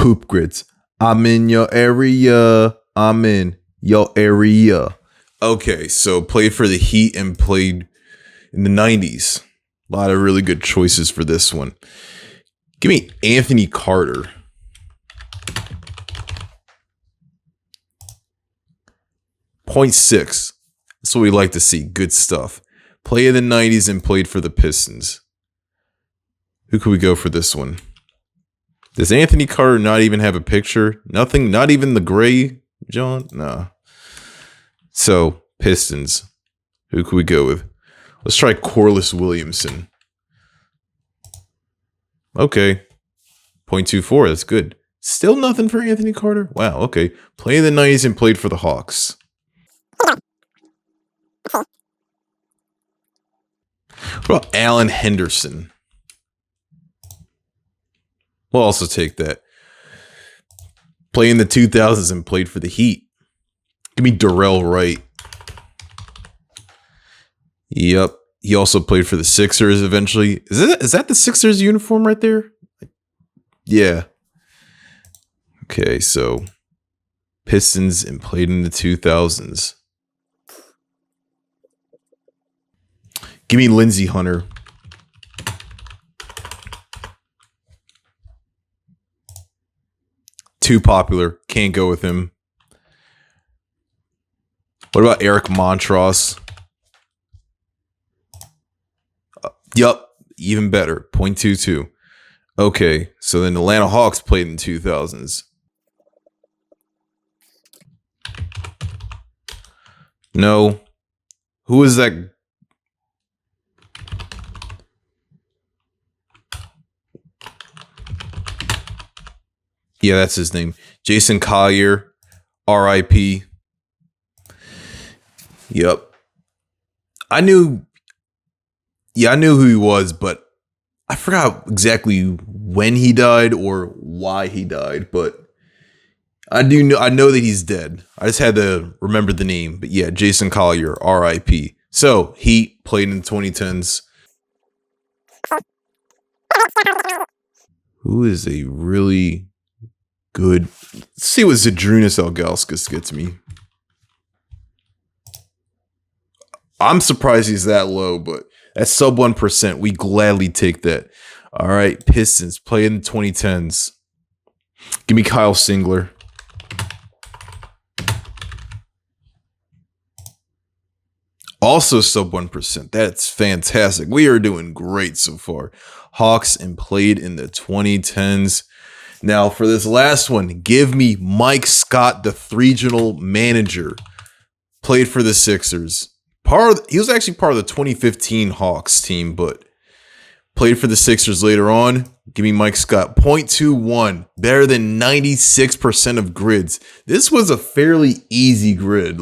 HoopGrids. I'm in your area. I'm in your area. Okay, so played for the Heat and played in the 90s. A lot of really good choices for this one. Give me Anthony Carter. .6. That's what we like to see. Good stuff. Play in the 90s and played for the Pistons. Who could we go for this one? Does Anthony Carter not even have a picture? Nothing? Not even the gray, John? No. So, Pistons. Who could we go with? Let's try Corliss Williamson. Okay. .24. That's good. Still nothing for Anthony Carter? Wow, okay. Played in the 90s and played for the Hawks. What about Alan Henderson? We'll also take that. Played in the 2000s and played for the Heat. Give me Darrell Wright. Yep. He also played for the Sixers eventually. Is that the Sixers uniform right there? Yeah. Okay, so Pistons and played in the 2000s. Give me Lindsey Hunter. Too popular. Can't go with him. What about Eric Montross? Yup. Even better. .22. Okay. So then the Atlanta Hawks played in the 2000s. No. Who is that? Yeah, that's his name. Jason Collier, R.I.P. Yep. I knew who he was, but I forgot exactly when he died or why he died, but I know that he's dead. I just had to remember the name. But yeah, Jason Collier, R.I.P. So, Heat played in the 2010s. Who is a really good? Let's see what Zydrunas Ilgauskas gets me. I'm surprised he's that low, but at sub 1%, we gladly take that. All right, Pistons play in the 2010s. Give me Kyle Singler. Also sub 1%. That's fantastic. We are doing great so far. Hawks and played in the 2010s. Now, for this last one, give me Mike Scott, the regional manager. Played for the Sixers. He was actually part of the 2015 Hawks team, but played for the Sixers later on. Give me Mike Scott. .21. Better than 96% of grids. This was a fairly easy grid.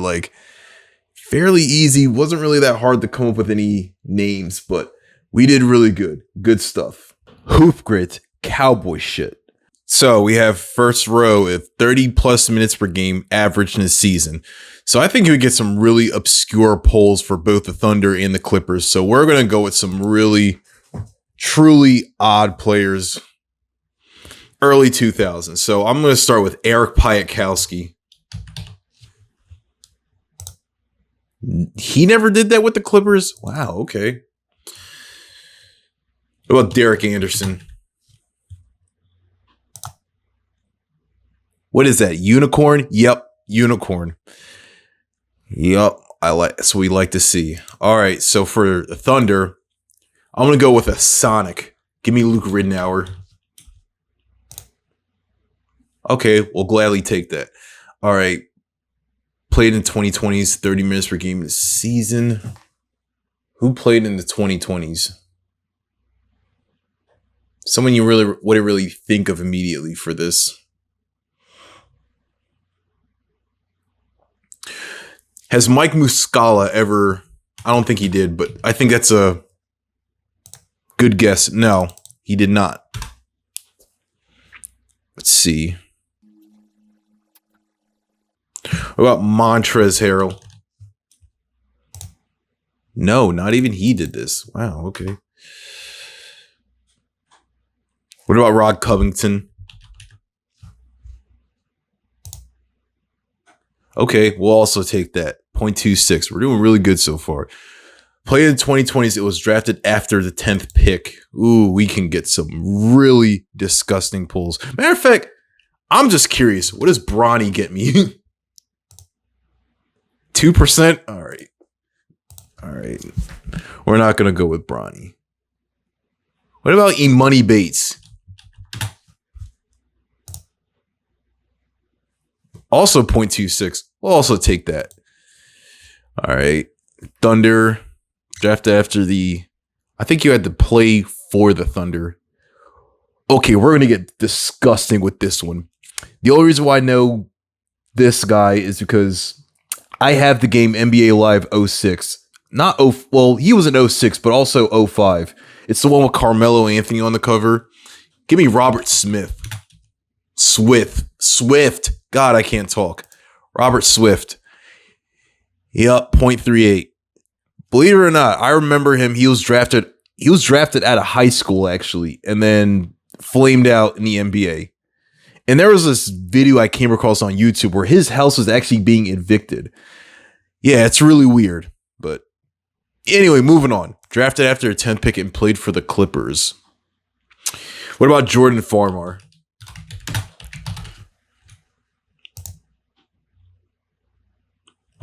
Fairly easy. Wasn't really that hard to come up with any names, but we did really good. Good stuff. HoopGrids. Cowboy shit. So we have first row of 30 plus minutes per game average in a season. So I think we get some really obscure polls for both the Thunder and the Clippers. So we're going to go with some really, truly odd players. Early 2000s. So I'm going to start with Eric Piatkowski. He never did that with the Clippers? Wow, okay. What about Derek Anderson? What is that? Unicorn? Yep, unicorn. Yep, that's what we like to see. All right, so for the Thunder, I'm going to go with a Sonic. Give me Luke Ridnour. Okay, we'll gladly take that. All right. Played in 2020s, 30 minutes per game this season. Who played in the 2020s? Someone you really wouldn't really think of immediately for this. Has Mike Muscala ever? I don't think he did, but I think that's a good guess. No, he did not. Let's see. What about Montrezl Harrell? No, not even he did this. Wow, okay. What about Rod Covington? Okay, we'll also take that. 0.26. We're doing really good so far. Played in 2020s. It was drafted after the 10th pick. Ooh, we can get some really disgusting pulls. Matter of fact, I'm just curious. What does Bronny get me? 2%? All right. All right. We're not going to go with Bronny. What about E-Money Bates? Also 0.26. We'll also take that. All right. Thunder. Drafted after the... I think you had to play for the Thunder. Okay, we're going to get disgusting with this one. The only reason why I know this guy is because I have the game NBA Live 06. Not well, he was an 06, but also 05. It's the one with Carmelo Anthony on the cover. Give me Robert Smith. Swift. God, I can't talk. Robert Swift. Yep, 0.38. Believe it or not, I remember him. He was drafted out of high school, actually, and then flamed out in the NBA. And there was this video I came across on YouTube where his house was actually being evicted. Yeah, it's really weird. But anyway, moving on. Drafted after a 10th pick and played for the Clippers. What about Jordan Farmar?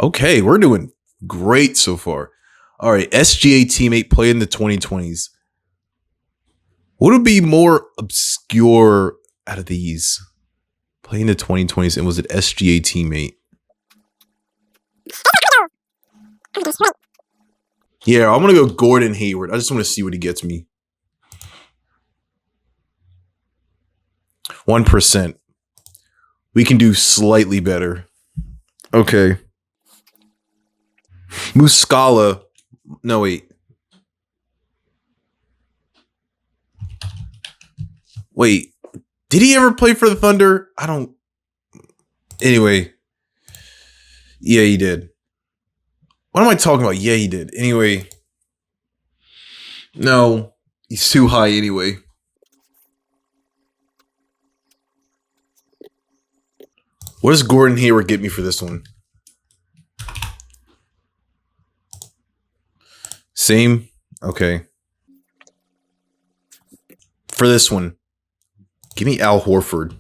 Okay, we're doing great so far. All right, SGA teammate played in the 2020s. What would be more obscure out of these? Playing in the 2020s and was an SGA teammate. Yeah, I'm going to go Gordon Hayward. I just want to see what he gets me. 1%. We can do slightly better. Okay. Muscala. No, wait. Wait. Did he ever play for the Thunder? I don't. Anyway. Yeah, he did. What am I talking about? Yeah, he did. Anyway. No. He's too high anyway. What does Gordon Hayward get me for this one? Same? Okay. For this one, give me Al Horford.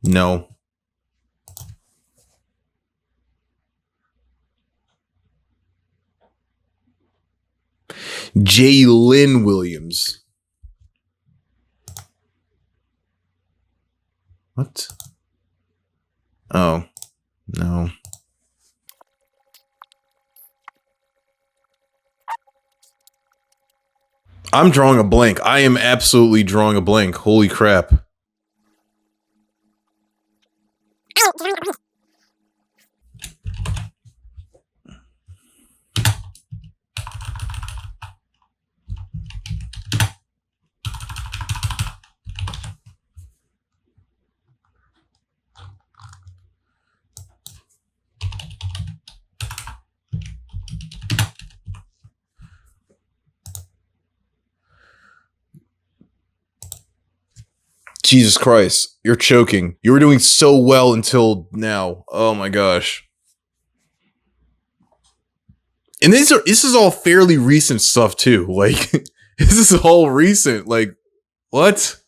No. Jalen Williams. What? Oh, no. I'm drawing a blank. I am absolutely drawing a blank. Holy crap. Jesus Christ, you're choking. You were doing so well until now. Oh my gosh. And this is all fairly recent stuff too. Like, this is all recent. Like, what?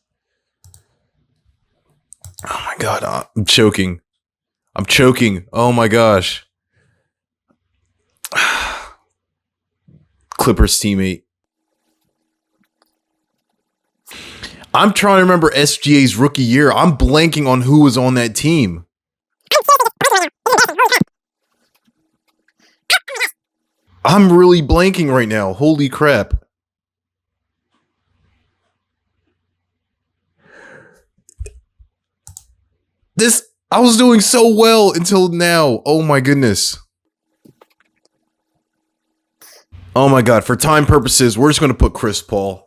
Oh my god, I'm choking. I'm choking. Oh my gosh. Clippers teammate. I'm trying to remember SGA's rookie year. I'm blanking on who was on that team. I'm really blanking right now. Holy crap. I was doing so well until now. Oh my goodness. Oh my god. For time purposes, we're just going to put Chris Paul.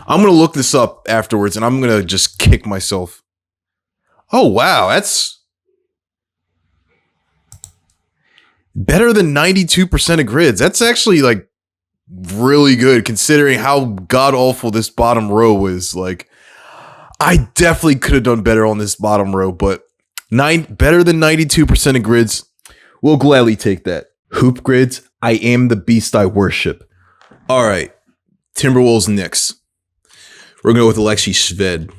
I'm going to look this up afterwards and I'm going to just kick myself. Oh wow. That's better than 92% of grids. That's actually like really good considering how god awful this bottom row was. Like, I definitely could have done better on this bottom row, but better than 92% of grids. We'll gladly take that. HoopGrids, I am the beast I worship. All right, Timberwolves Knicks. We're going to go with Alexei Shved.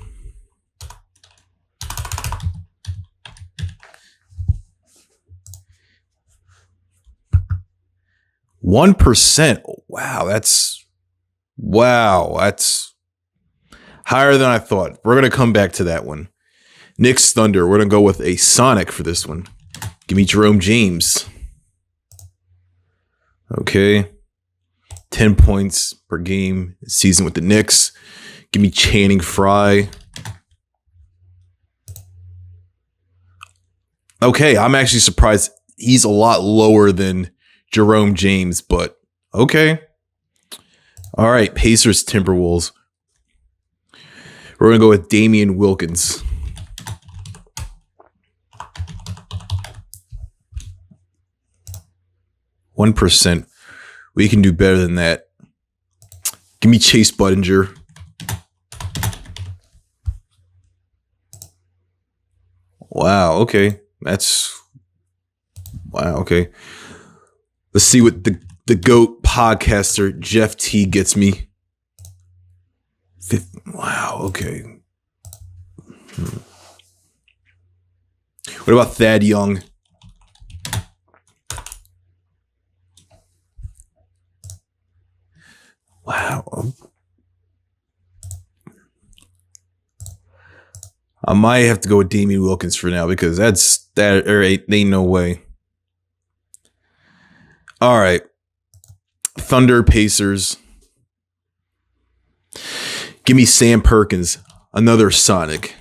%. Wow, that's higher than I thought. We're going to come back to that one. Knicks Thunder. We're going to go with a Sonic for this one. Give me Jerome James. Okay. 10 points per game season with the Knicks. Give me Channing Frye. Okay, I'm actually surprised he's a lot lower than Jerome James, but okay. All right, Pacers Timberwolves. We're going to go with Damian Wilkins. %. We can do better than that. Give me Chase Budinger. Wow, okay. Wow, okay. Let's see what the GOAT podcaster Jeff T gets me. Wow, okay. What about Thad Young? Wow. I might have to go with Damian Wilkins for now because ain't no way. All right. Thunder Pacers. Give me Sam Perkins, another Sonic,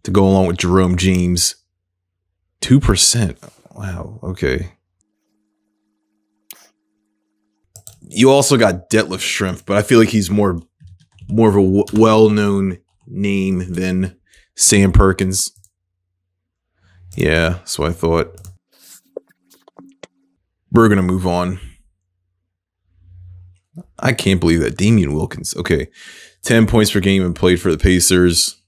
to go along with Jerome James. 2%. Wow, okay. You also got Detlef Schrempf, but I feel like he's more of a well-known name than Sam Perkins. Yeah, that's what I thought. We're going to move on. I can't believe that. Damian Wilkins. Okay. 10 points per game and played for the Pacers.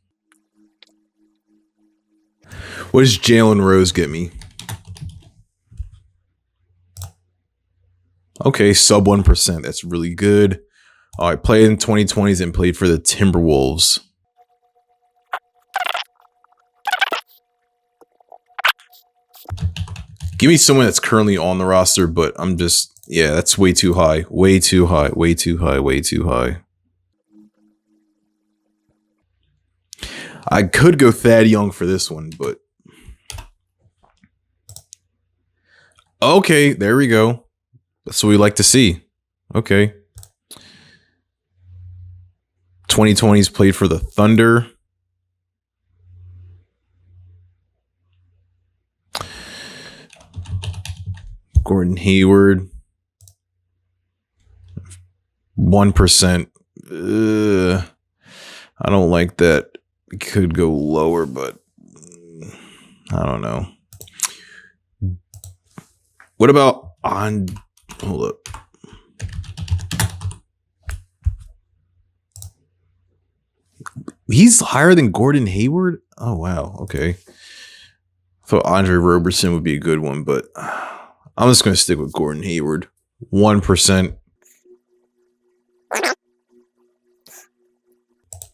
What does Jalen Rose get me? Okay, sub 1%. That's really good. All right, played in 2020s and played for the Timberwolves. Give me someone that's currently on the roster, but that's way too high. Way too high. Way too high. Way too high. I could go Thad Young for this one, but okay, there we go. That's what we like to see. Okay. 2020s played for the Thunder. Gordon Hayward. 1%. I don't like that. It could go lower, but I don't know. What about hold up. He's higher than Gordon Hayward? Oh, wow. Okay. I thought Andre Roberson would be a good one, but I'm just going to stick with Gordon Hayward. 1%.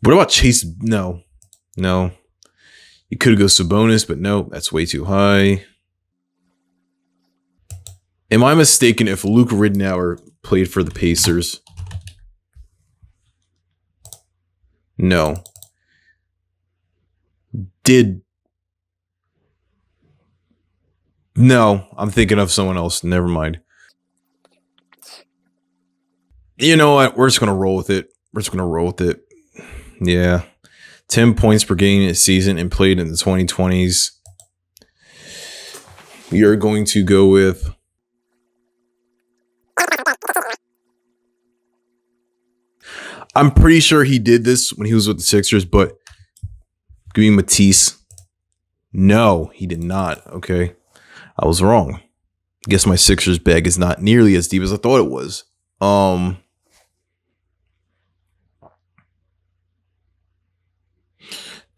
What about Chase? No. You could go Sabonis, but no, that's way too high. Am I mistaken if Luke Ridnour played for the Pacers? No. No, I'm thinking of someone else. Never mind. You know what? We're just going to roll with it. Yeah. 10 points per game this season and played in the 2020s. We are going to go with I'm pretty sure he did this when he was with the Sixers, but give me Matisse. No, he did not. Okay. I was wrong. I guess my Sixers bag is not nearly as deep as I thought it was.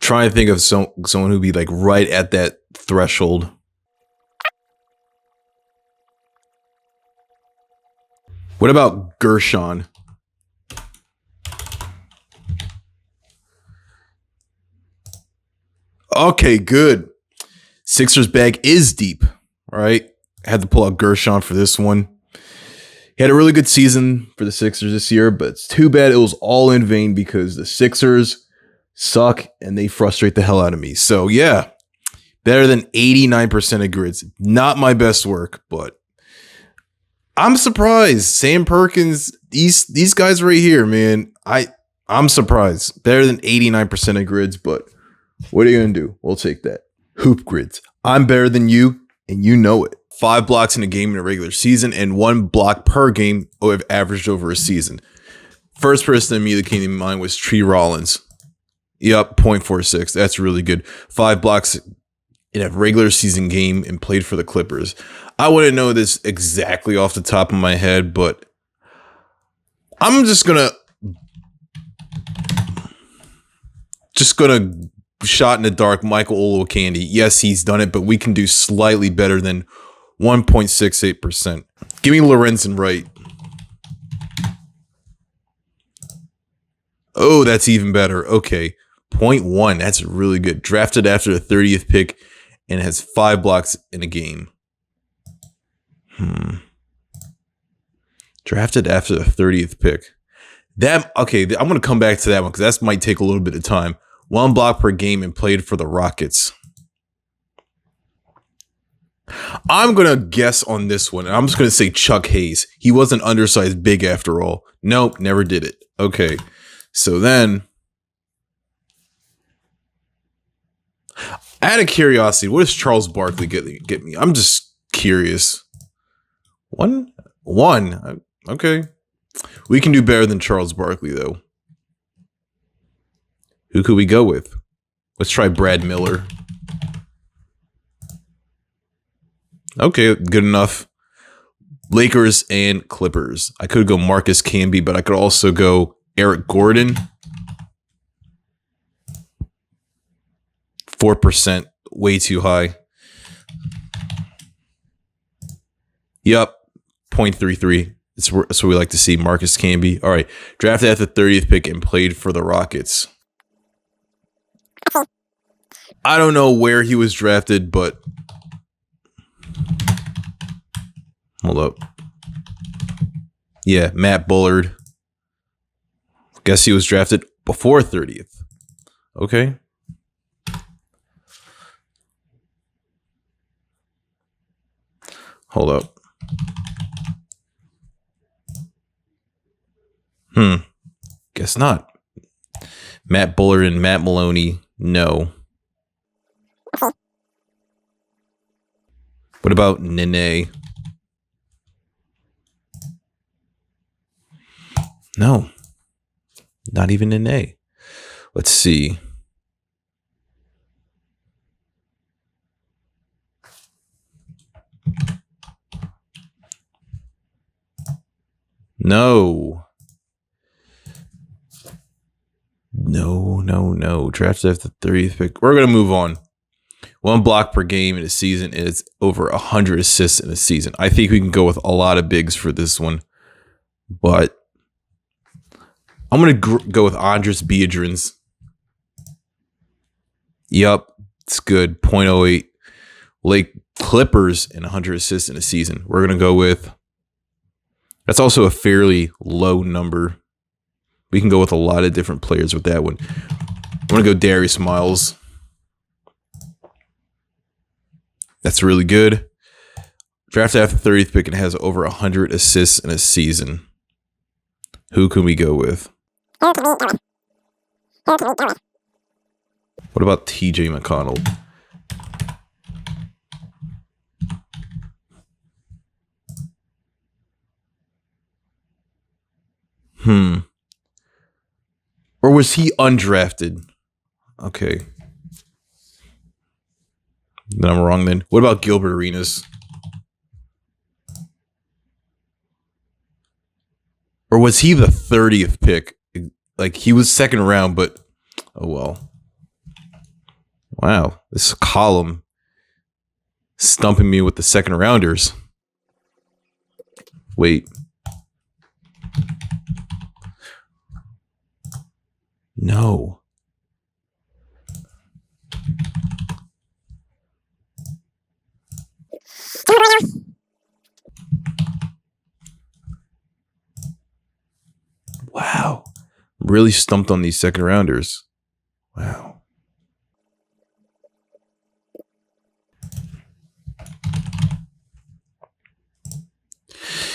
Trying to think of someone who'd be like right at that threshold. What about Gershon? Okay, good. Sixers bag is deep, right? I had to pull out Gershon for this one. He had a really good season for the Sixers this year, but it's too bad it was all in vain because the Sixers suck and they frustrate the hell out of me. So yeah, better than 89% of grids. Not my best work, but I'm surprised. Sam Perkins, these guys right here, man. I'm surprised. Better than 89% of grids, but what are you gonna do? We'll take that. HoopGrids. I'm better than you, and you know it. 5 blocks in a game in a regular season, and 1 block per game have averaged over a season. First person that immediately came to mind was Tree Rollins. Yep, 0.46. That's really good. 5 blocks in a regular season game and played for the Clippers. I wouldn't know this exactly off the top of my head, but I'm just gonna shot in the dark Michael Olowokandi. Yes, he's done it, but we can do slightly better than 1.68%. Give me Lorenzen Wright. Oh, that's even better. Okay. 0.1. That's really good. Drafted after the 30th pick and has 5 blocks in a game. Drafted after the 30th pick. Okay, I'm going to come back to that one because that might take a little bit of time. 1 block per game and played for the Rockets. I'm going to guess on this one. I'm just going to say Chuck Hayes. He was an undersized big after all. Nope, never did it. Okay, so then out of curiosity, what does Charles Barkley get me? I'm just curious. One. Okay. We can do better than Charles Barkley, though. Who could we go with? Let's try Brad Miller. Okay, good enough. Lakers and Clippers. I could go Marcus Camby, but I could also go Eric Gordon. 4%, way too high. Yup, 0.33. That's what we like to see. Marcus Camby. All right, drafted at the 30th pick and played for the Rockets. I don't know where he was drafted, but hold up. Yeah, Matt Bullard. Guess he was drafted before 30th. Okay. Hold up. Guess not. Matt Bullard and Matt Maloney. No. What about Nene? No. Not even Nene. Let's see. No. Drafted after the 30th pick. We're going to move on. 1 block per game in a season is over 100 assists in a season. I think we can go with a lot of bigs for this one. But I'm going to go with Andres Biedrins. Yup, it's good. 0.08. Lake Clippers and 100 assists in a season. We're going to go with... That's also a fairly low number. We can go with a lot of different players with that one. I'm going to go Darius Miles. That's really good. Drafted after 30th pick and has over 100 assists in a season. Who can we go with? What about TJ McConnell? Or was he undrafted? Okay. Then I'm wrong then. What about Gilbert Arenas? Or was he the 30th pick? Like, he was second round, but oh well. Wow, this column stumping me with the second rounders. Wait. No. Wow. Really stumped on these second rounders. Wow.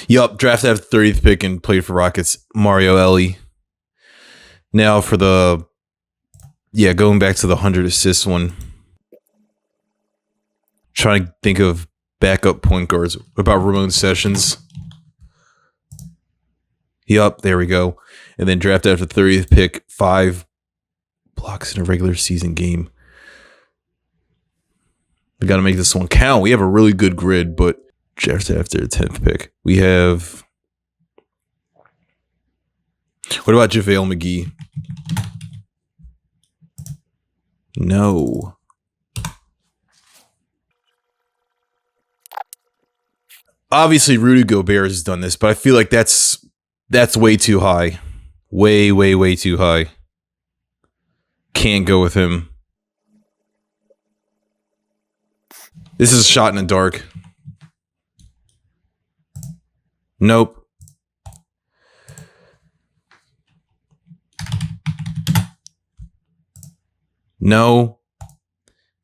Yup, drafted after 30th pick and played for Rockets. Mario Ellie. Now for the... Yeah, going back to the 100 assist one. Trying to think of backup point guards. What about Ramon Sessions? Yup, there we go. And then drafted after 30th pick, 5 blocks in a regular season game. We got to make this one count. We have a really good grid, but drafted after the 10th pick. We have... What about JaVale McGee? No. Obviously, Rudy Gobert has done this, but I feel like that's way too high. Way, way, way too high. Can't go with him. This is a shot in the dark. Nope. No.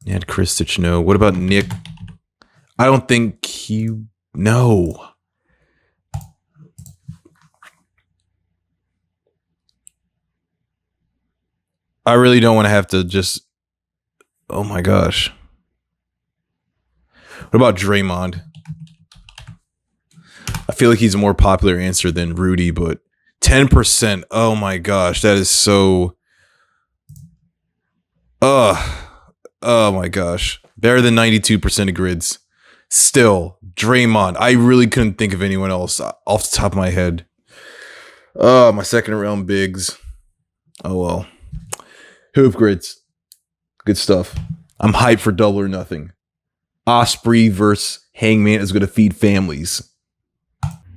Ned Kristich, no. What about Nick? I don't think he... No. I really don't want to have to just... Oh my gosh. What about Draymond? I feel like he's a more popular answer than Rudy, but 10%. Oh my gosh, that is so... Oh my gosh. Better than 92% of grids. Still, Draymond. I really couldn't think of anyone else off the top of my head. My second round bigs. Oh well. HoopGrids. Good stuff. I'm hyped for Double or Nothing. Osprey versus Hangman is going to feed families.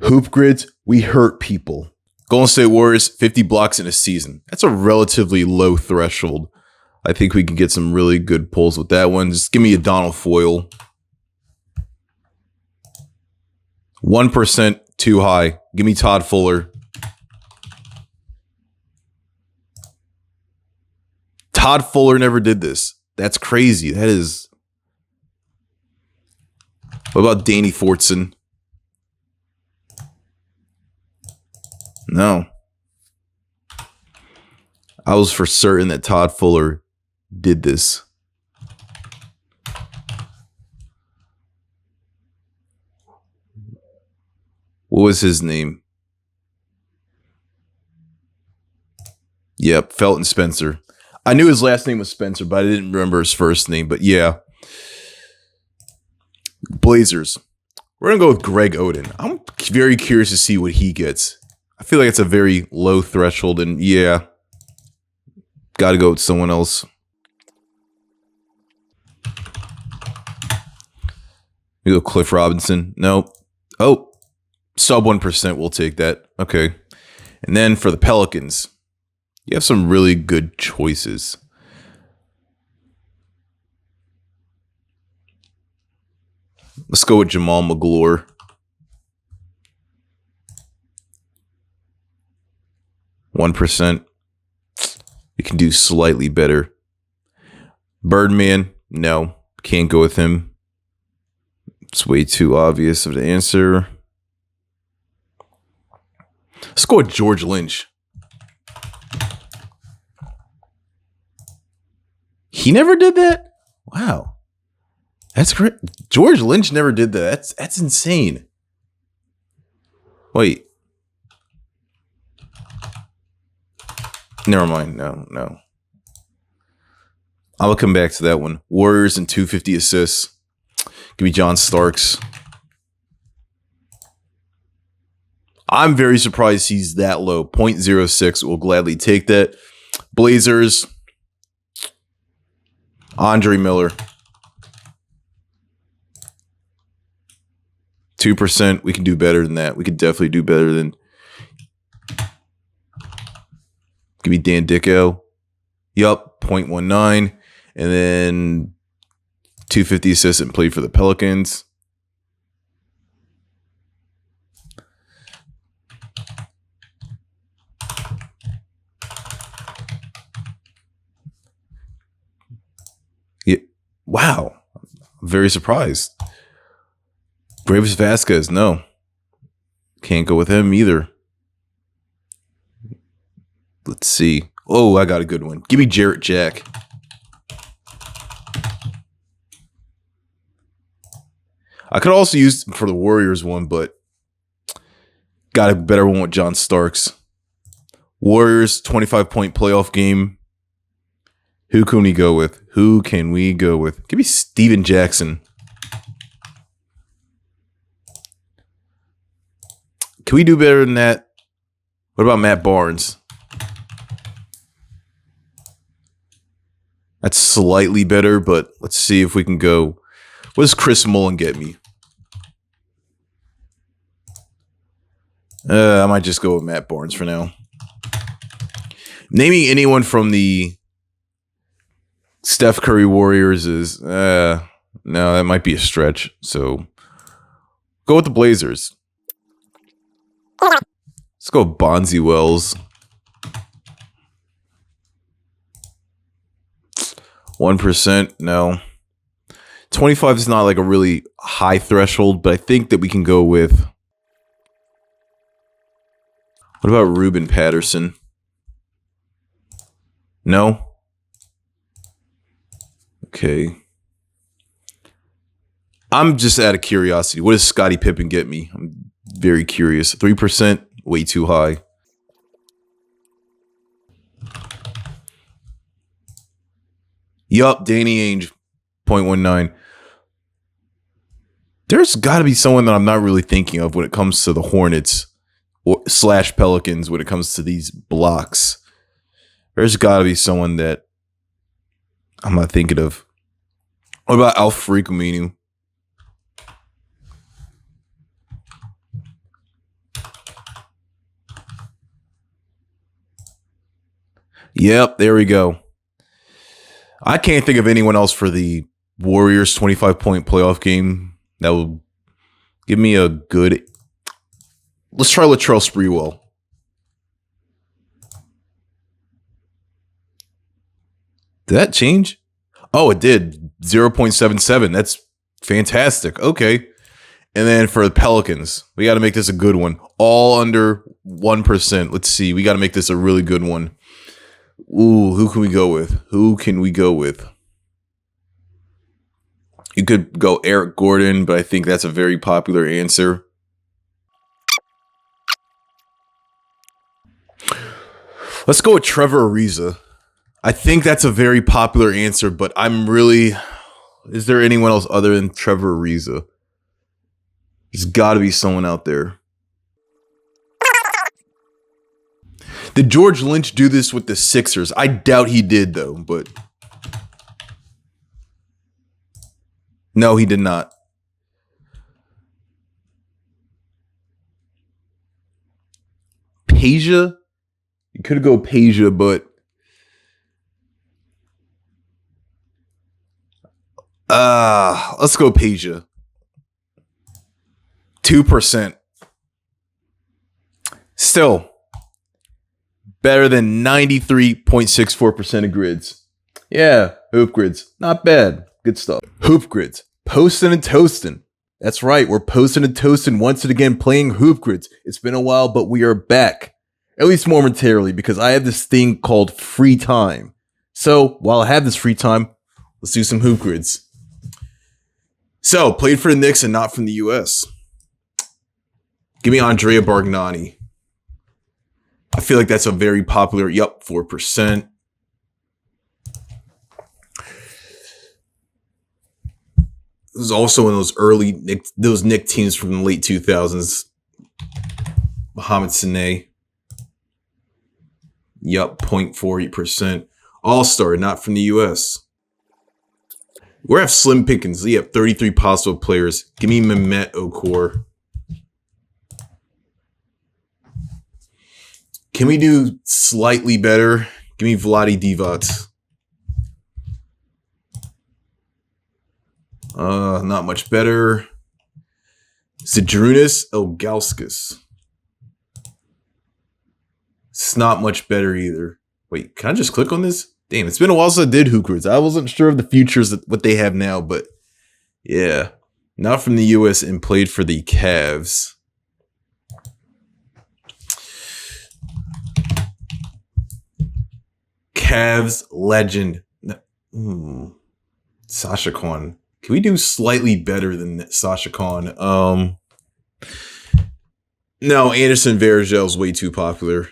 HoopGrids, we hurt people. Golden State Warriors, 50 blocks in a season. That's a relatively low threshold. I think we can get some really good pulls with that one. Just give me a Donald Foyle. 1% too high. Give me Todd Fuller. Todd Fuller never did this. That's crazy. That is... What about Danny Fortson? No. I was for certain that Todd Fuller did this. What was his name? Yep, Felton Spencer. I knew his last name was Spencer, but I didn't remember his first name. But yeah. Blazers. We're going to go with Greg Oden. I'm very curious to see what he gets. I feel like it's a very low threshold, and yeah. Got to go with someone else. We go Cliff Robinson. Nope. Oh, sub 1%. We'll take that. Okay. And then for the Pelicans, you have some really good choices. Let's go with Jamal McGlure. %. We can do slightly better. Birdman, no. Can't go with him. It's way too obvious of the answer. Let's go with George Lynch. He never did that? Wow. That's great. George Lynch never did that. That's insane. Wait. Never mind. No. I'll come back to that one. Warriors and 250 assists. Give me John Starks. I'm very surprised he's that low. 0.06. We'll gladly take that. Blazers. Andre Miller. 2%. We can do better than that. We could definitely do better than. Give me Dan Dicko. Yup, 0.19. And then 250 assists and played for the Pelicans. Yeah. Wow. I'm very surprised. Gravis Vasquez, no. Can't go with him either. Let's see. Oh, I got a good one. Give me Jarrett Jack. I could also use for the Warriors one, but got a better one with John Starks. Warriors 25-point playoff game. Who can we go with? Who can we go with? Give me Steven Jackson. Can we do better than that? What about Matt Barnes? That's slightly better, but let's see if we can go. What does Chris Mullen get me? I might just go with Matt Barnes for now. Naming anyone from the Steph Curry Warriors is, no, that might be a stretch. So go with the Blazers. Let's go Bonzi Wells. 1%, no. 25 is not like a really high threshold, but I think that we can go with. What about Ruben Patterson? No? Okay. I'm just out of curiosity. What does Scottie Pippen get me? I'm very curious. 3%, way too high. Yup, Danny Ainge, 0.19. There's got to be someone that I'm not really thinking of when it comes to the Hornets / Pelicans, when it comes to these blocks. There's got to be someone that I'm not thinking of. What about Al-Farouq Aminu? Yep, there we go. I can't think of anyone else for the Warriors 25-point playoff game that will give me a good. Let's try Latrell Sprewell. Did that change? Oh, it did. 0.77. That's fantastic. Okay. And then for the Pelicans, we got to make this a good one. All under 1%. Let's see. We got to make this a really good one. Ooh, who can we go with? Who can we go with? You could go Eric Gordon, but I think that's a very popular answer. Let's go with Trevor Ariza. I think that's a very popular answer, but I'm really... Is there anyone else other than Trevor Ariza? There's got to be someone out there. Did George Lynch do this with the Sixers? I doubt he did, though, but... No, he did not. Peja? You could go Peja, but... let's go Peja. 2%. Still... better than 93.64% of grids. Yeah, HoopGrids. Not bad. Good stuff. HoopGrids. Posting and toasting. That's right. We're posting and toasting once and again playing HoopGrids. It's been a while, but we are back. At least momentarily, because I have this thing called free time. So, while I have this free time, let's do some HoopGrids. So, played for the Knicks and not from the U.S. Give me Andrea Bargnani. I feel like that's a very popular, 4%. This is also one of those early Knick teams from the late 2000s. Mohamed Sane. 0.48%. All-star, not from the U.S. We have slim pickings. We have 33 possible players. Give me Mehmet Okur. Can we do slightly better? Give me Vlade Divac. Not much better. Zydrunas Ilgauskas. It's not much better either. Wait, can I just click on this? Damn, it's been a while since I did HoopGrids. I wasn't sure of the futures of what they have now, but yeah. Not from the US and played for the Cavs. Cavs legend. Sasha Kwan. Can we do slightly better than Sasha Khan? No, Anderson Varejão's way too popular.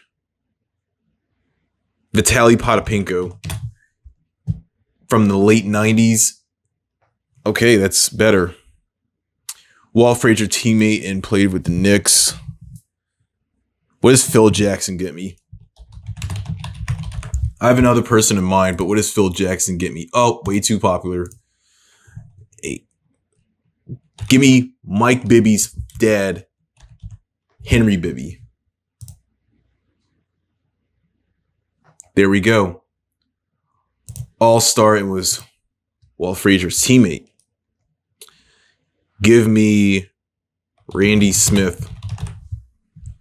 Vitaly Potapenko from the late 90s. Okay, that's better. Walt Frazier teammate and played with the Knicks. What does Phil Jackson get me? I have another person in mind, but what does Phil Jackson get me? Oh, way too popular. Give me Mike Bibby's dad, Henry Bibby. There we go. All-star, it was Walt Frazier's teammate. Give me Randy Smith.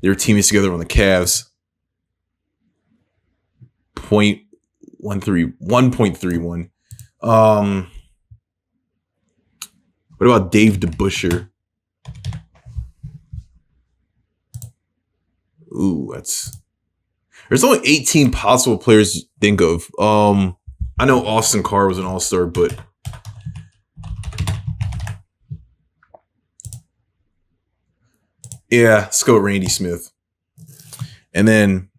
They were teammates together on the Cavs. 1.31. What about Dave DeBusschere? Ooh, there's only 18 possible players to think of. I know Austin Carr was an all-star, but yeah, let's go with Randy Smith. And then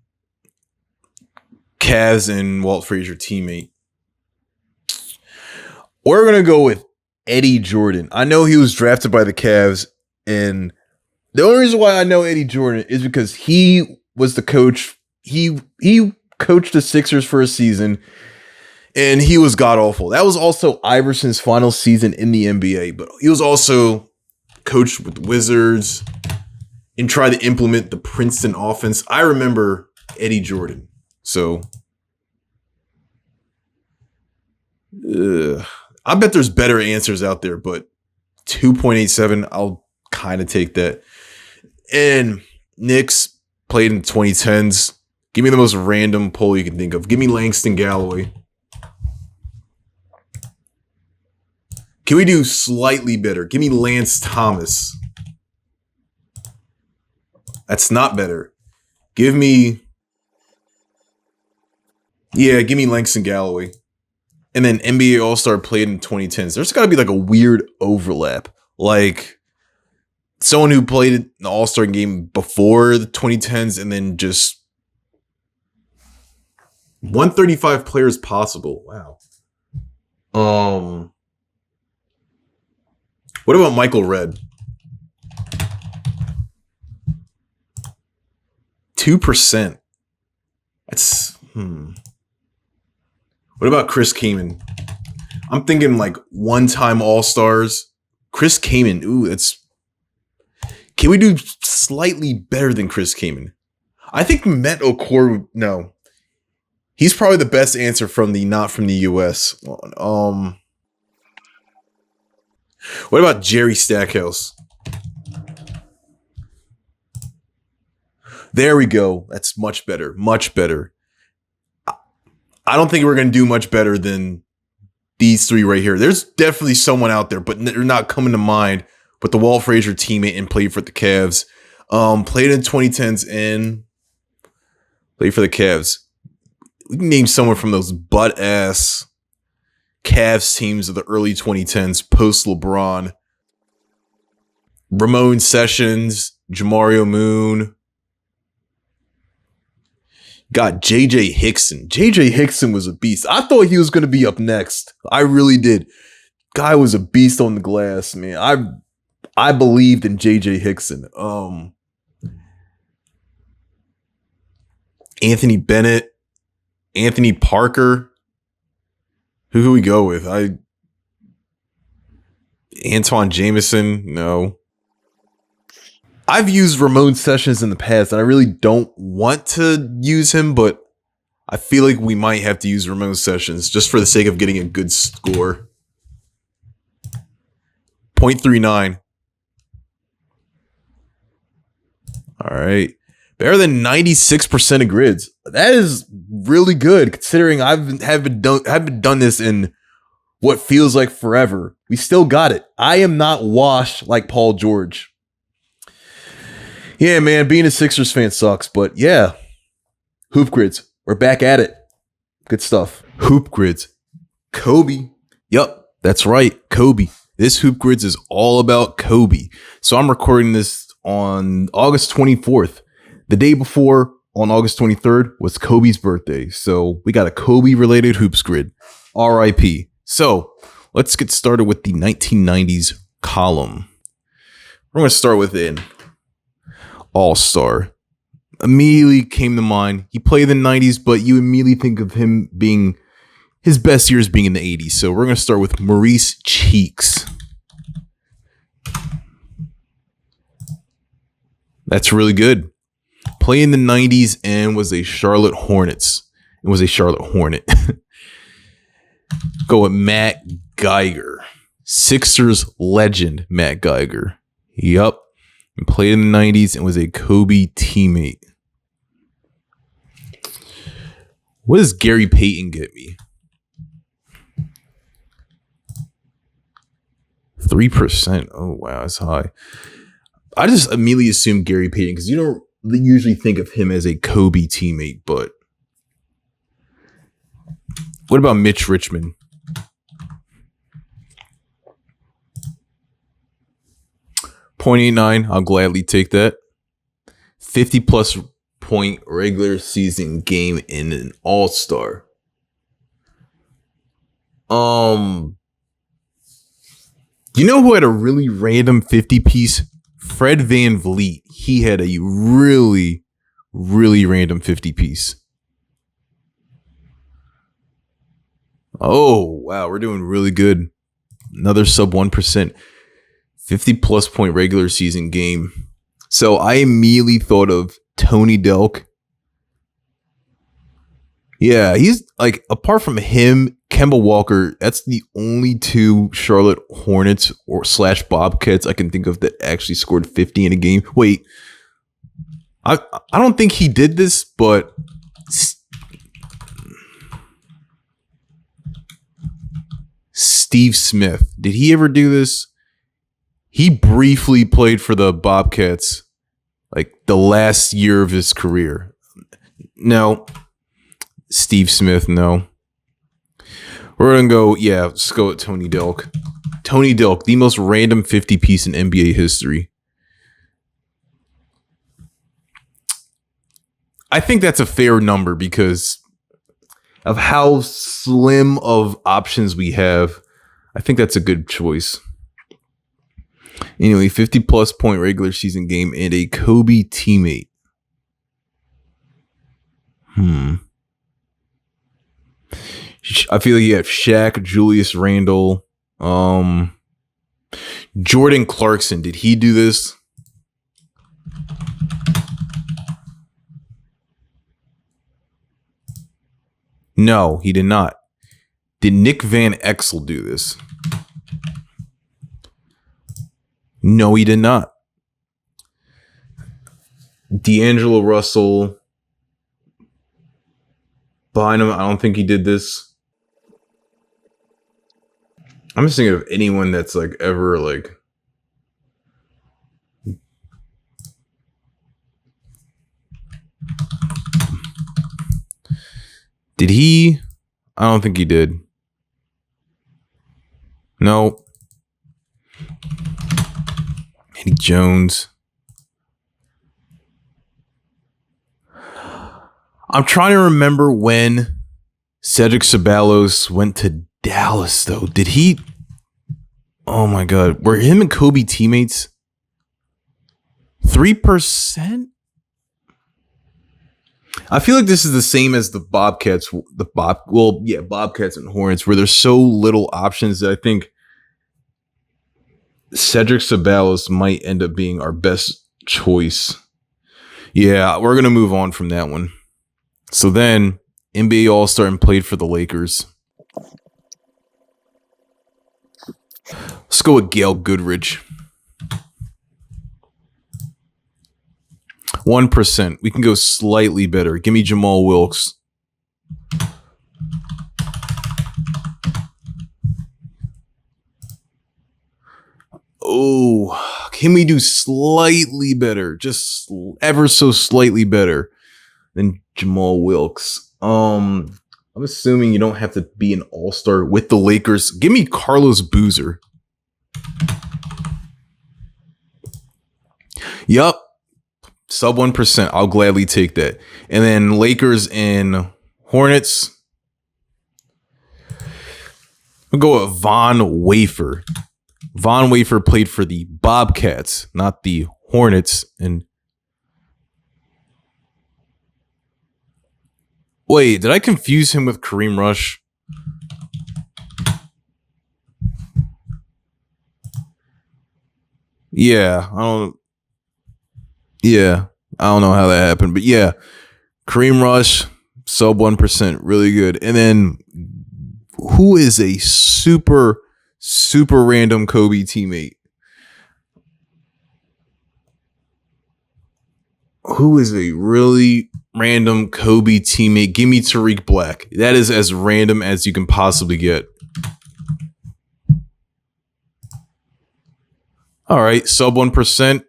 Cavs and Walt Frazier teammate. We're going to go with Eddie Jordan. I know he was drafted by the Cavs, and the only reason why I know Eddie Jordan is because he was the coach. He coached the Sixers for a season, and he was god-awful. That was also Iverson's final season in the NBA, but he was also coached with the Wizards and tried to implement the Princeton offense. I remember Eddie Jordan. So, I bet there's better answers out there, but 2.87, I'll kind of take that. And Knicks played in the 2010s. Give me the most random poll you can think of. Give me Langston Galloway. Can we do slightly better? Give me Lance Thomas. That's not better. Give me Langston Galloway. And then NBA All-Star played in 2010s. There's got to be like a weird overlap. Like someone who played an All-Star game before the 2010s and then just 135 players possible. Wow. What about Michael Redd? 2%. That's What about Chris Kaman? I'm thinking like one-time All-Stars. Chris Kaman. Ooh, can we do slightly better than Chris Kaman? I think Mehmet Okur. No, he's probably the best answer from the not from the US. What about Jerry Stackhouse? There we go. That's much better. Much better. I don't think we're going to do much better than these three right here. There's definitely someone out there, but they're not coming to mind. But the Walt Frazier teammate and played for the Cavs. Played in 2010s and played for the Cavs. We can name someone from those butt-ass Cavs teams of the early 2010s, post-LeBron. Ramon Sessions, Jamario Moon. Got J.J. Hickson. J.J. Hickson was a beast. I thought he was going to be up next. I really did. Guy was a beast on the glass, man. I believed in J.J. Hickson. Anthony Bennett. Anthony Parker. Who could we go with? Antoine Jameson, no. I've used Ramon Sessions in the past, and I really don't want to use him, but I feel like we might have to use Ramon Sessions just for the sake of getting a good score. 0.39. All right. Better than 96% of grids. That is really good considering I've been done this in what feels like forever. We still got it. I am not washed like Paul George. Yeah, man, being a Sixers fan sucks, but yeah. HoopGrids. We're back at it. Good stuff. HoopGrids. Kobe. Yup, that's right. Kobe. This HoopGrids is all about Kobe. So I'm recording this on August 24th. The day before, on August 23rd, was Kobe's birthday. So we got a Kobe-related hoops grid. RIP. So let's get started with the 1990s column. We're going to start with an all-star. Immediately came to mind. He played in the 90s, but you immediately think of him being his best years being in the 80s. So we're going to start with Maurice Cheeks. That's really good. Played in the 90s and was a Charlotte Hornet. Go with Matt Geiger. Sixers legend, Matt Geiger. Yup. And played in the 90s and was a Kobe teammate. What does Gary Payton get me? 3%. Oh, wow. That's high. I just immediately assume Gary Payton because you don't usually think of him as a Kobe teammate, but what about Mitch Richmond? .89, I'll gladly take that. 50 plus point regular season game in an all-star. You know who had a really random 50 piece? Fred VanVleet. He had a really, really random 50 piece. Oh, wow. We're doing really good. Another sub 1%. 50 plus point regular season game. So I immediately thought of Tony Delk. Yeah, he's like, apart from him, Kemba Walker, that's the only two Charlotte Hornets or / Bobcats I can think of that actually scored 50 in a game. Wait, I don't think he did this, but Steve Smith, did he ever do this? He briefly played for the Bobcats, like the last year of his career. No, Steve Smith, no. We're going to go, yeah, let's go with Tony Delk. Tony Delk, the most random 50 piece in NBA history. I think that's a fair number because of how slim of options we have. I think that's a good choice. Anyway, 50 plus point regular season game and a Kobe teammate. I feel like you have Shaq, Julius Randle, Jordan Clarkson. Did he do this? No, he did not. Did Nick Van Exel do this? No, he did not. D'Angelo Russell. Behind him, I don't think he did this. I'm just thinking of anyone that's like ever like. Did he? I don't think he did. No. Eddie Jones. I'm trying to remember when Cedric Ceballos went to Dallas, though. Did he? Oh, my God. Were him and Kobe teammates? 3%? I feel like this is the same as the Bobcats. Bobcats and Hornets, where there's so little options that I think Cedric Ceballos might end up being our best choice. Yeah, we're going to move on from that one. So then, NBA All-Star and played for the Lakers. Let's go with Gail Goodrich. 1%. We can go slightly better. Give me Jamal Wilkes. Oh, can we do slightly better? Just ever so slightly better than Jamal Wilkes. I'm assuming you don't have to be an all-star with the Lakers. Give me Carlos Boozer. Yup. Sub 1%. I'll gladly take that. And then Lakers and Hornets. We'll go with Von Wafer. Von Wafer played for the Bobcats, not the Hornets. And wait, did I confuse him with Kareem Rush? Yeah, I don't know how that happened, but yeah, Kareem Rush, sub 1%, really good. And then who is a super random Kobe teammate? Who is a really random Kobe teammate? Give me Tariq Black. That is as random as you can possibly get. All right, sub 1%.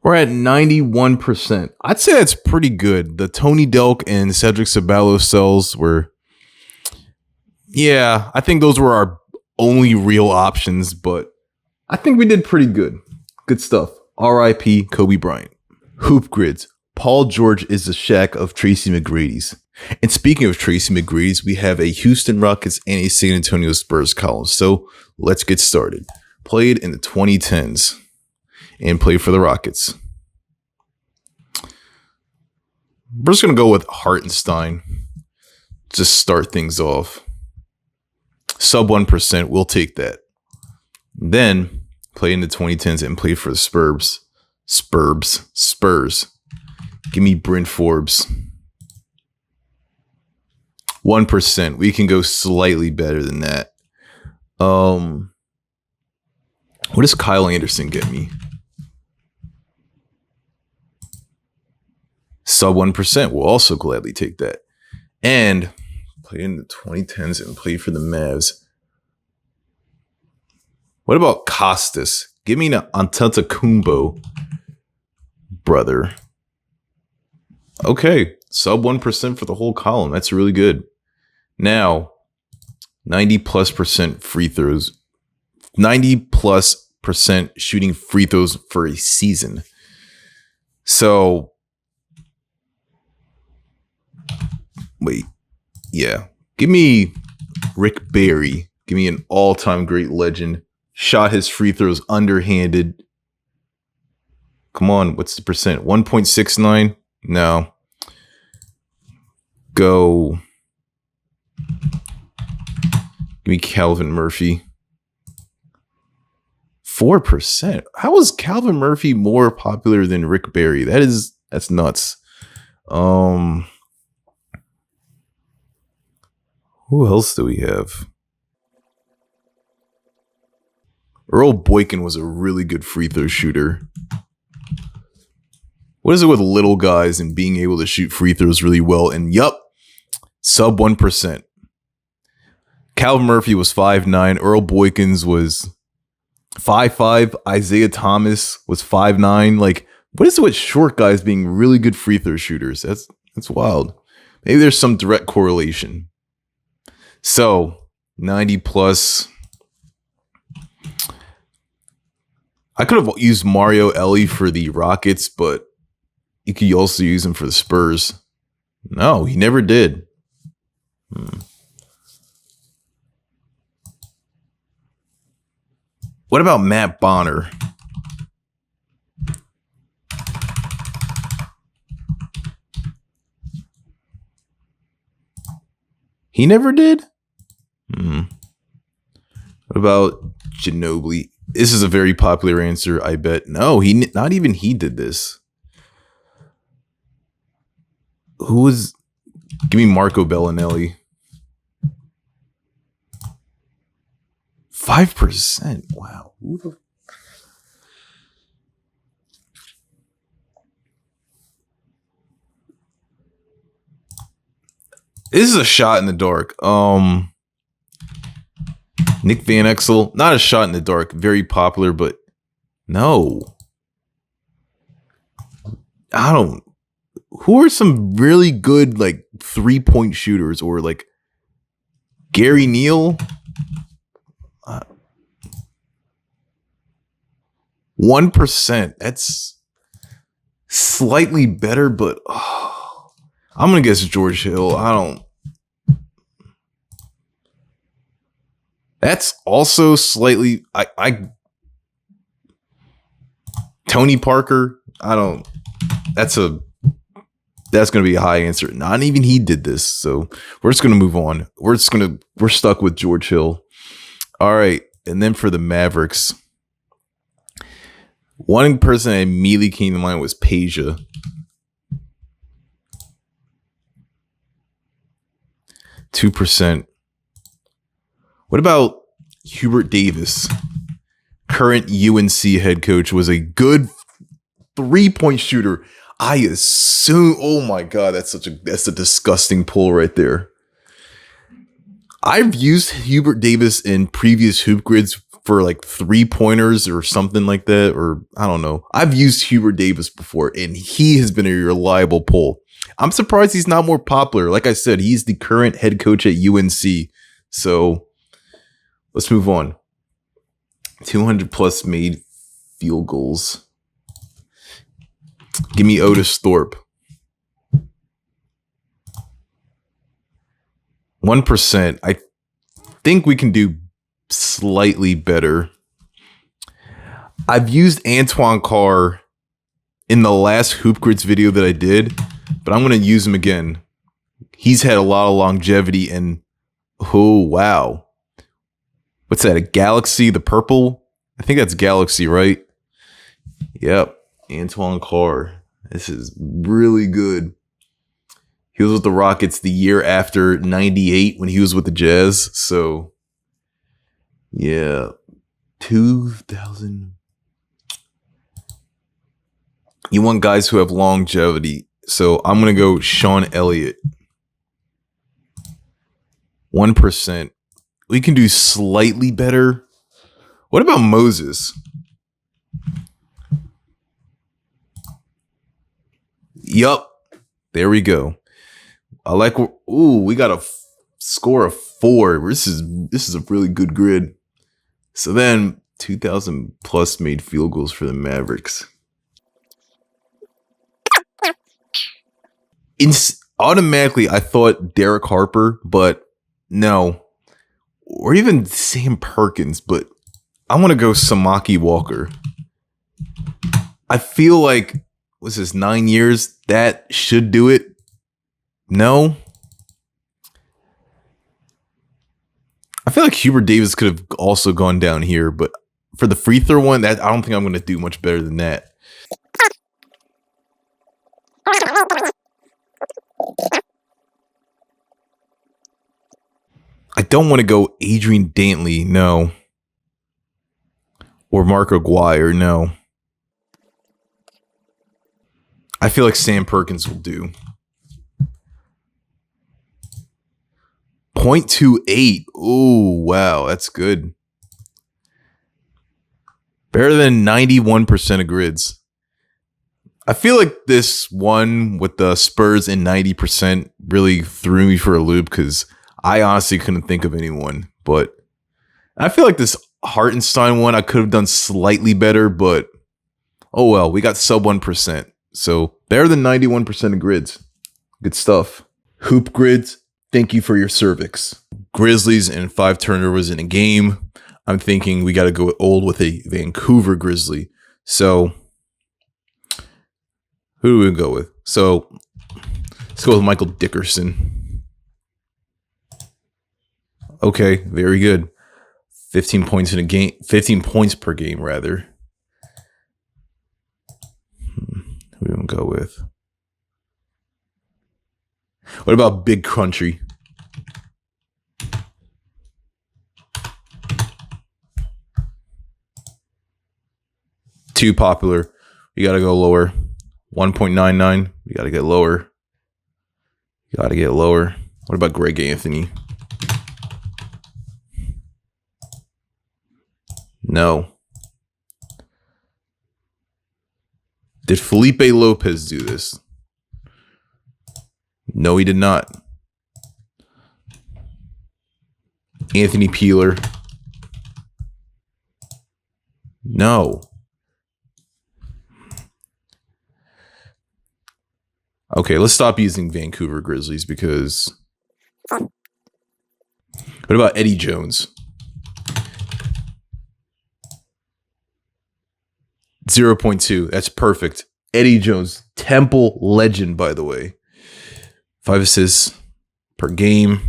We're at 91%. I'd say that's pretty good. The Tony Delk and Cedric Ceballos sells were, yeah, I think those were our only real options, but I think we did pretty good. Good stuff. R.I.P. Kobe Bryant. HoopGrids. Paul George is the Shaq of Tracy McGrady's. And speaking of Tracy McGrady's, we have a Houston Rockets and a San Antonio Spurs column. So let's get started. Played in the 2010s and played for the Rockets. We're just going to go with Hartenstein. Just start things off. Sub 1%, we'll take that. Then played in the 2010s and played for the Spurs. Give me Bryn Forbes. 1%. We can go slightly better than that. What does Kyle Anderson get me? Sub 1%. We'll also gladly take that. And played in the 2010s and played for the Mavs. What about Costas? Give me an Antetokounmpo, brother. Okay, sub 1% for the whole column. That's really good. Now, 90+% free throws. 90+% shooting free throws for a season. So, wait. Yeah. Give me Rick Barry. Give me an all-time great legend. Shot his free throws underhanded. Come on, what's the percent? 1.69? No. Go. Give me Calvin Murphy. 4%. How is Calvin Murphy more popular than Rick Barry? That's nuts. Who else do we have? Earl Boykin was a really good free throw shooter. What is it with little guys and being able to shoot free throws really well? And yup, sub 1%. Calvin Murphy was 5'9". Earl Boykins was 5'5". Isaiah Thomas was 5'9". Like, what is it with short guys being really good free throw shooters? That's wild. Maybe there's some direct correlation. So 90+. I could have used Mario Ellie for the Rockets, but you could also use him for the Spurs. No, he never did. What about Matt Bonner? He never did? What about Ginobili? This is a very popular answer, I bet. No, not even he did this. Who was? Give me Marco Bellinelli. 5%. Wow. This is a shot in the dark. Nick Van Exel, not a shot in the dark, very popular, but no. I don't. Who are some really good like 3-point shooters or like Gary Neal? 1%. That's slightly better, but I'm gonna guess George Hill. I don't. That's also slightly. I Tony Parker. I don't. That's going to be a high answer. Not even he did this. So we're just going to move on. We're stuck with George Hill. All right. And then for the Mavericks, one person that immediately came to mind was Peja. %. What about Hubert Davis? Current UNC head coach, was a good 3-point shooter. I assume, oh my God, that's a disgusting pull right there. I've used Hubert Davis in previous HoopGrids for like 3-pointers or something like that, or I don't know. I've used Hubert Davis before, and he has been a reliable pull. I'm surprised he's not more popular. Like I said, he's the current head coach at UNC. So let's move on. 200 plus made field goals. Give me Otis Thorpe. 1%. I think we can do slightly better. I've used Antoine Carr in the last HoopGrids video that I did, but I'm going to use him again. He's had a lot of longevity, and oh, wow. What's that? A Galaxy, the purple? I think that's Galaxy, right? Yep. Antoine Carr. This is really good. He was with the Rockets the year after 98 when he was with the Jazz. So, yeah. 2000. You want guys who have longevity. So, I'm going to go Sean Elliott. 1%. We can do slightly better. What about Moses? Yup. There we go. I like. Ooh, we got a score of 4. This is a really good grid. So then 2,000 plus made field goals for the Mavericks. Automatically, I thought Derek Harper, but no. Or even Sam Perkins, but I want to go Samaki Walker. I feel like, was this 9 years? That should do it. No. I feel like Hubert Davis could have also gone down here, but for the free throw one, that I don't think I'm going to do much better than that. I don't want to go Adrian Dantley, no. Or Mark Aguirre, no. I feel like Sam Perkins will do. 0.28. Oh, wow. That's good. Better than 91% of grids. I feel like this one with the Spurs in 90% really threw me for a loop because I honestly couldn't think of anyone. But I feel like this Hartenstein one I could have done slightly better, but oh well, we got sub 1%. So better than 91% of grids. Good stuff. HoopGrids, thank you for your cervix. Grizzlies and 5 turnovers in a game. I'm thinking we got to go old with a Vancouver Grizzly. So who do we go with? So let's go with Michael Dickerson. Okay, very good. 15 points in a game, 15 points per game, rather. Who we gonna go with? What about Big Country? Too popular. You got to go lower. 1.99. You got to get lower. You got to get lower. What about Greg Anthony? No. Did Felipe Lopez do this? No, he did not. Anthony Peeler. No. Okay, let's stop using Vancouver Grizzlies because... What about Eddie Jones? 0.2. That's perfect. Eddie Jones, Temple legend, by the way. 5 assists per game.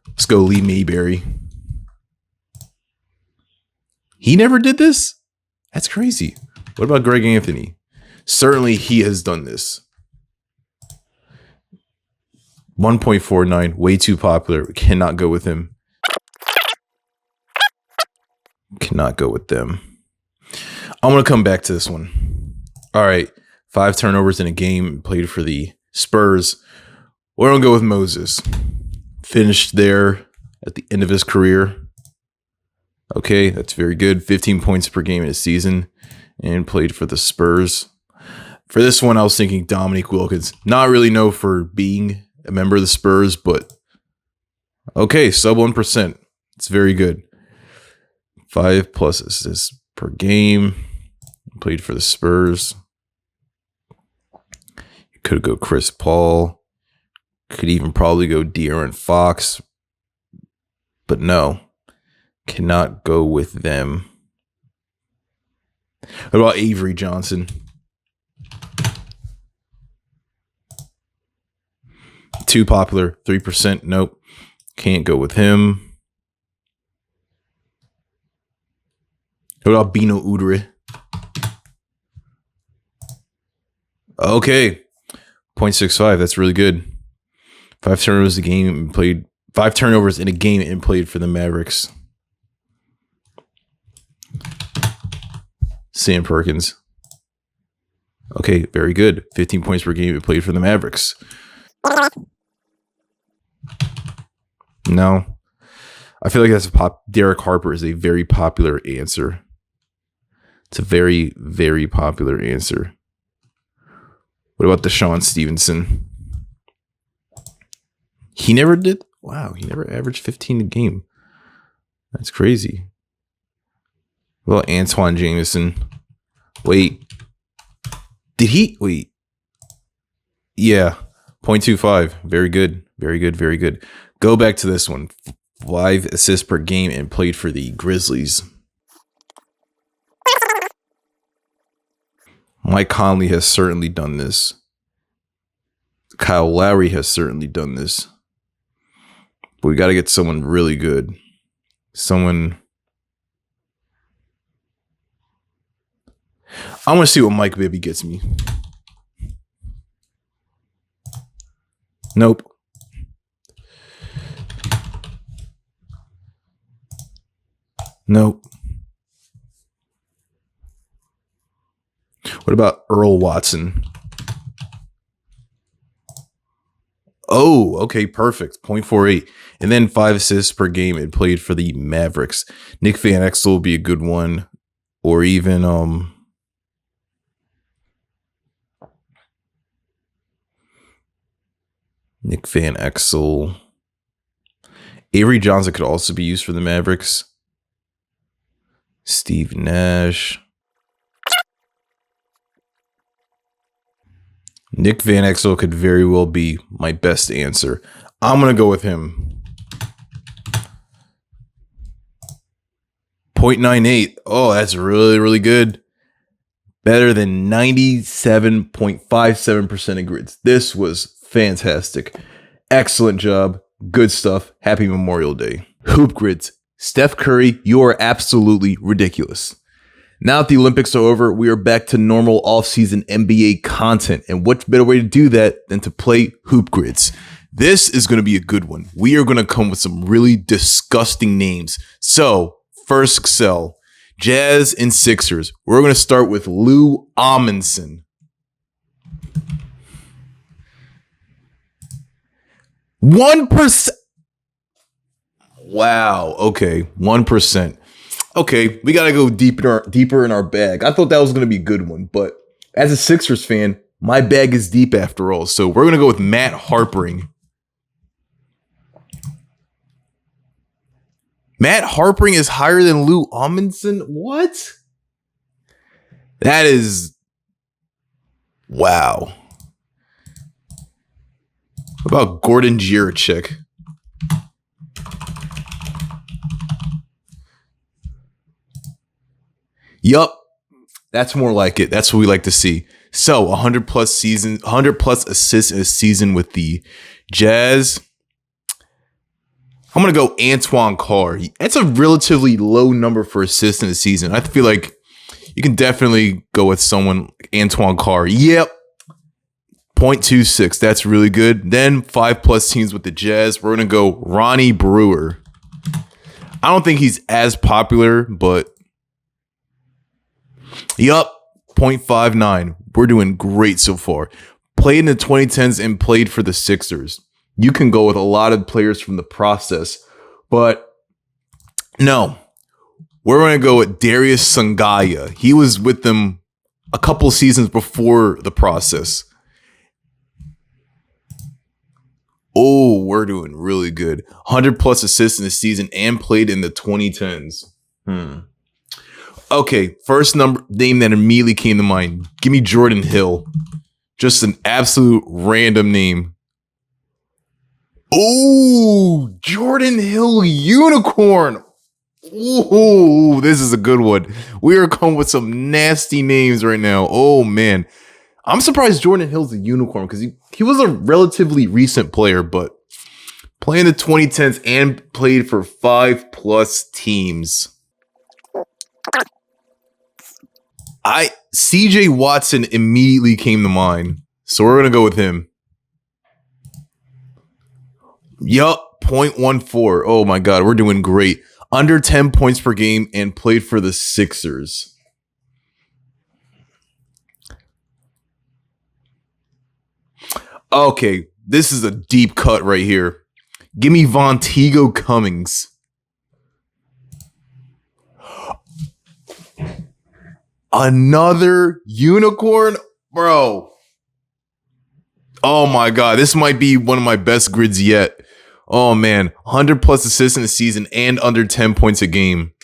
Let's go Lee Mayberry. He never did this? That's crazy. What about Greg Anthony? Certainly he has done this. 1.49, way too popular. We cannot go with him. Cannot go with them. I'm going to come back to this one. All right. 5 turnovers in a game. Played for the Spurs. We're going to go with Moses. Finished there at the end of his career. Okay, that's very good. 15 points per game in a season. And played for the Spurs. For this one, I was thinking Dominique Wilkins. Not really known for being a member of the Spurs, but okay, sub 1%. It's very good. 5+ assists per game. Played for the Spurs. You could go Chris Paul. Could even probably go De'Aaron Fox. But no. Cannot go with them. What about Avery Johnson? Too popular. 3%. Nope. Can't go with him. What about Bino Udrih? Okay. 0.65. That's really good. 5 turnovers a game and played 5 turnovers in a game and played for the Mavericks. Sam Perkins. Okay, very good. 15 points per game and played for the Mavericks. No. I feel like that's Derek Harper is a very popular answer. It's a very, very popular answer. What about Deshaun Stevenson? He never did. Wow, he never averaged 15 a game. That's crazy. Well, Antoine Jameson. Wait. Did he? Wait. Yeah. 0.25. Very good. Very good. Very good. Go back to this one. 5 assists per game and played for the Grizzlies. Mike Conley has certainly done this. Kyle Lowry has certainly done this. But we got to get someone really good. Someone. I want to see what Mike Bibby gets me. Nope. Nope. What about Earl Watson? Oh, okay, perfect. 0.48. And then 5 assists per game and played for the Mavericks. Nick Van Exel will be a good one. Or even Nick Van Exel. Avery Johnson could also be used for the Mavericks. Steve Nash. Nick Van Exel could very well be my best answer. I'm going to go with him. 0.98. Oh, that's really, really good. Better than 97.57% of grids. This was fantastic. Excellent job. Good stuff. Happy Memorial Day. HoopGrids. Steph Curry, you are absolutely ridiculous. Now that the Olympics are over, we are back to normal off-season NBA content. And what better way to do that than to play HoopGrids? This is going to be a good one. We are going to come with some really disgusting names. So, first Excel, Jazz and Sixers. We're going to start with Lou Amundsen. 1%. Wow. Okay. 1%. Okay. We got to go deeper in our bag. I thought that was going to be a good one, but as a Sixers fan, my bag is deep after all. So we're going to go with Matt Harpering. Matt Harpering is higher than Lou Amundsen? What? That is... Wow. What about Gordon Jiricek? Yup. That's more like it. That's what we like to see. So 100 plus assists in a season with the Jazz. I'm going to go Antoine Carr. That's a relatively low number for assists in a season. I feel like you can definitely go with someone like Antoine Carr. Yep. 0.26. That's really good. Then 5 plus teams with the Jazz. We're going to go Ronnie Brewer. I don't think he's as popular, but yup. 0.59. We're doing great so far. Played in the 2010s and played for the Sixers. You can go with a lot of players from the process, but no, we're going to go with Darius Sangaya. He was with them a couple seasons before the process. Oh, we're doing really good. 100 plus assists in the season and played in the 2010s. Okay, first name that immediately came to mind. Give me Jordan Hill. Just an absolute random name. Oh, Jordan Hill unicorn. Ooh, this is a good one. We are coming with some nasty names right now. Oh, man. I'm surprised Jordan Hill's a unicorn because he was a relatively recent player, but playing the 2010s and played for 5 plus teams. CJ Watson immediately came to mind, so we're going to go with him. Yup, 0.14. Oh my God, we're doing great. Under 10 points per game and played for the Sixers. Okay, this is a deep cut right here. Give me Vonteego Cummings. Another unicorn? Bro. Oh my God, this might be one of my best grids yet. Oh man, 100 plus assists in a season and under 10 points a game.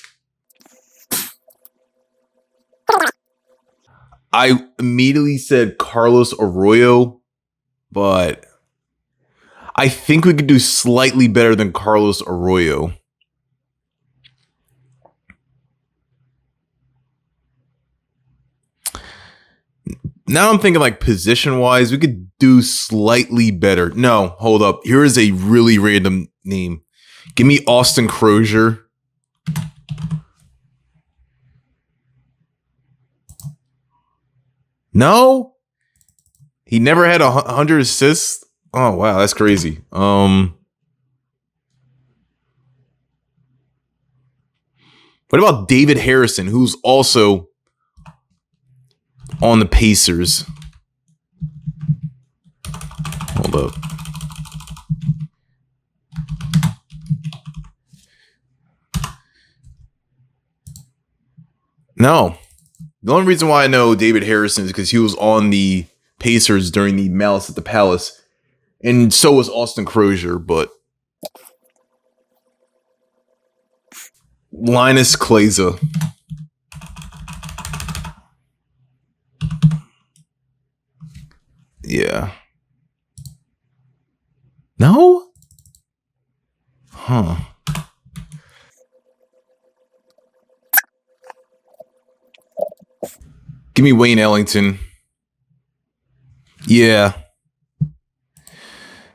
I immediately said Carlos Arroyo, but I think we could do slightly better than Carlos Arroyo. Now I'm thinking like position-wise, we could do slightly better. No, hold up. Here is a really random name. Give me Austin Crozier. No? He never had 100 assists? Oh, wow. That's crazy. What about David Harrison, who's also on the Pacers? Hold up. No. The only reason why I know David Harrison is because he was on the Pacers during the Malice at the Palace. And so was Austin Crozier, but Linus Kleza. Yeah. No? Huh. Give me Wayne Ellington. Yeah.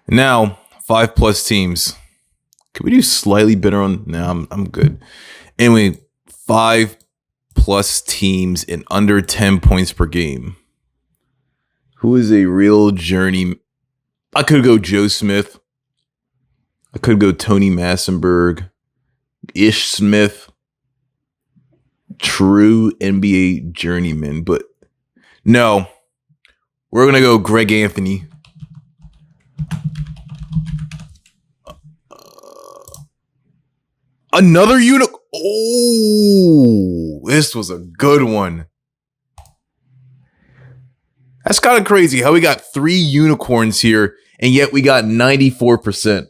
Now, 5 plus teams. Can we do slightly better on? No, I'm good. Anyway, 5+ teams in under 10 points per game. Who is a real journey? I could go Joe Smith. I could go Tony Massenberg. Ish Smith. True NBA journeyman. But no, we're going to go Greg Anthony. Another unicorn. Oh, this was a good one. That's kind of crazy how we got 3 unicorns here, and yet we got 94%.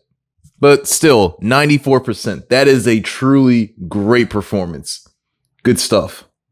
But still, 94%. That is a truly great performance. Good stuff.